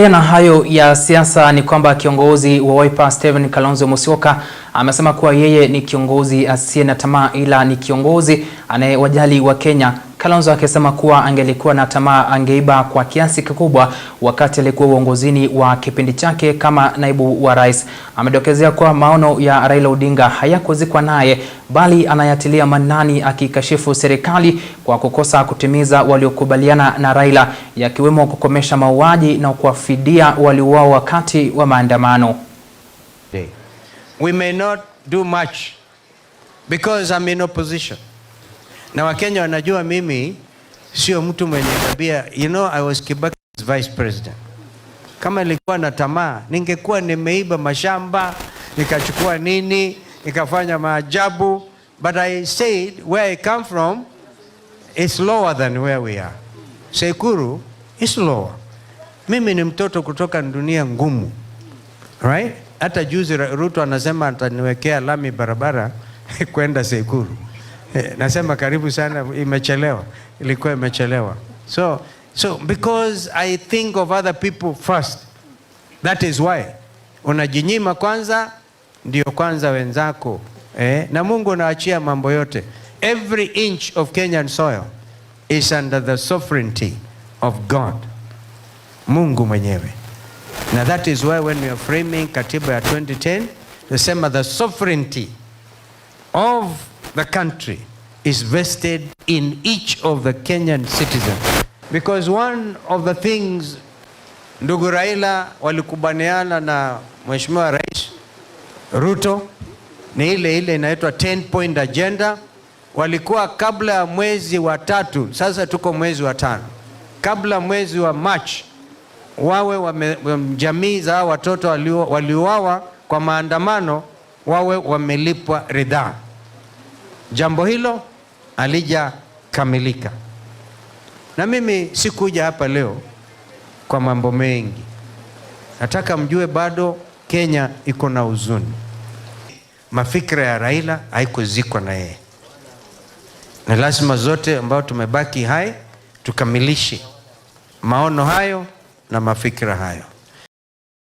Tukisalia na hayo ya siasa ni kwamba kiongozi wa Wiper Stephen Kalonzo Musyoka amesema kuwa yeye ni kiongozi asiye na tamaa ila ni kiongozi anayewajali wa Kenya. Kalonzo akisema kuwa angelikuwa na tamaa angeiba kwa kiasi kikubwa wakati alikuwa uongozini wa kipindi chake kama naibu wa rais. Amedokezea kuwa maono ya Raila Odinga hayakuzikwa naye bali anayatilia manani, akikashifu serikali kwa kukosa kutimiza waliokubaliana na Raila, yakiwemo kukomesha mauaji na kuwafidia waliouawa wakati wa maandamano. We may not do much because I'm in opposition. Na Wakenya wanajua mimi sio mtu mwenye tabia. You know, I was Kibaki's vice president. Kama nilikuwa na tamaa, ningekuwa nimeiba mashamba, nikachukua nini, nikafanya maajabu. But I said where I come from is lower than where we are. Sekuru is lower. Mimi ni mtoto kutoka dunia ngumu. Right? Hata juzi Ruto anasema ataniwekea lami barabara kwenda Sekuru. Nasema karibu sana, imechelewa. Ilikuwa imechelewa. So because I think of other people first. That is why. Unajinyima kwanza, ndio kwanza wenzako. Na Mungu anaachia mambo yote. Every inch of Kenyan soil is under the sovereignty of God. Mungu mwenyewe. Now that is why when we are framing Katiba ya 2010, nasema the sovereignty of the country is vested in each of the Kenyan citizens. Because one of the things ndugu Raila walikubaliana na Mheshimiwa Rais Ruto ni ile inaitwa 10-point agenda. Walikuwa kabla ya mwezi wa 3, sasa tuko mwezi wa 5. Kabla mwezi wa March wawe jamii za watoto waliuawa kwa maandamano wawe wamelipwa ridhaa. Jambo hilo halijakamilika. Na mimi sikuja hapa leo kwa mambo mengi. Nataka mjue bado Kenya iko na huzuni. Mafikra ya Raila haikuzikwa na yeye. Na lazima zote ambao tumebaki hai tukamilishe maono hayo na mafikra hayo.